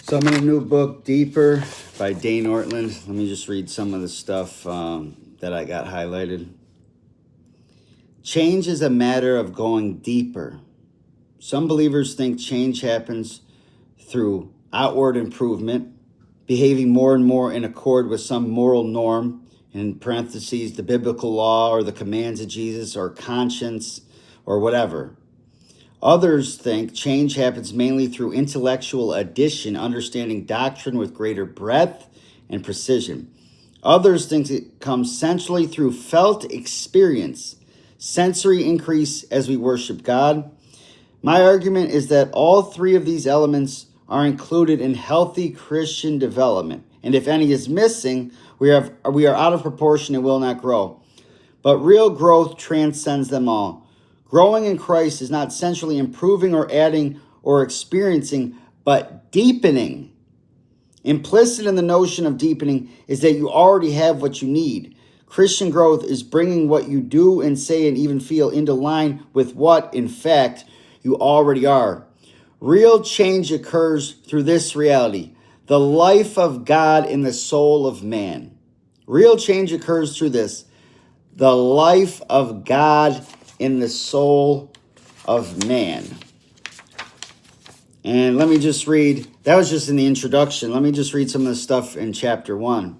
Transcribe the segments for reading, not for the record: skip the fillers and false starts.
So I'm in a new book, Deeper, by Dane Ortland. Let me just read some of the stuff that I got highlighted. Change is a matter of going deeper. Some believers think change happens through outward improvement, behaving more and more in accord with some moral norm, in parentheses, the biblical law or the commands of Jesus or conscience or whatever. Others think change happens mainly through intellectual addition, understanding doctrine with greater breadth and precision. Others think it comes centrally through felt experience, sensory increase as we worship God. My argument is that all three of these elements are included in healthy Christian development, and if any is missing, we are out of proportion and will not grow. But real growth transcends them all. Growing in Christ is not centrally improving or adding or experiencing, but deepening. Implicit in the notion of deepening is that you already have what you need. Christian growth is bringing what you do and say and even feel into line with what, in fact, you already are. Real change occurs through this reality: the life of God in the soul of man. Real change occurs through this: the life of God in the soul of man. And let me just read, that was just in the introduction. Let me just read some of the stuff in chapter 1.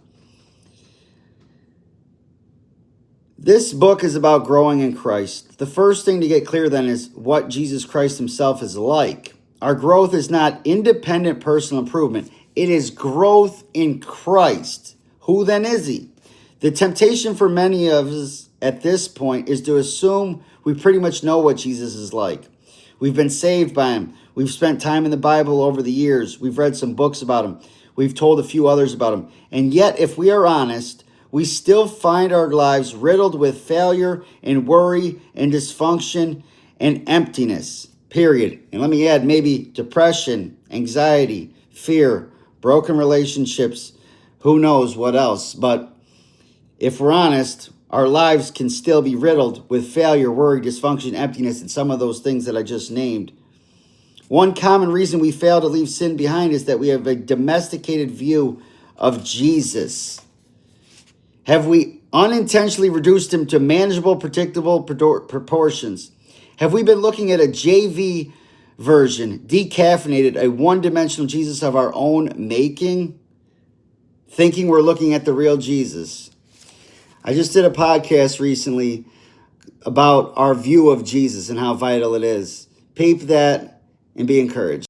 This book is about growing in Christ. The first thing to get clear then is what Jesus Christ himself is like. Our growth is not independent personal improvement. It is growth in Christ. Who then is he? The temptation for many of us at this point is to assume we pretty much know what Jesus is like. We've been saved by him. We've spent time in the Bible over the years. We've read some books about him. We've told a few others about him. And yet, if we are honest, we still find our lives riddled with failure and worry and dysfunction and emptiness, period. And let me add, maybe depression, anxiety, fear, broken relationships, who knows what else. But if we're honest, our lives can still be riddled with failure, worry, dysfunction, emptiness, and some of those things that I just named. One common reason we fail to leave sin behind is that we have a domesticated view of Jesus. Have we unintentionally reduced him to manageable, predictable proportions? Have we been looking at a JV version, decaffeinated, a one-dimensional Jesus of our own making, thinking we're looking at the real Jesus? I just did a podcast recently about our view of Jesus and how vital it is. Peep that and be encouraged.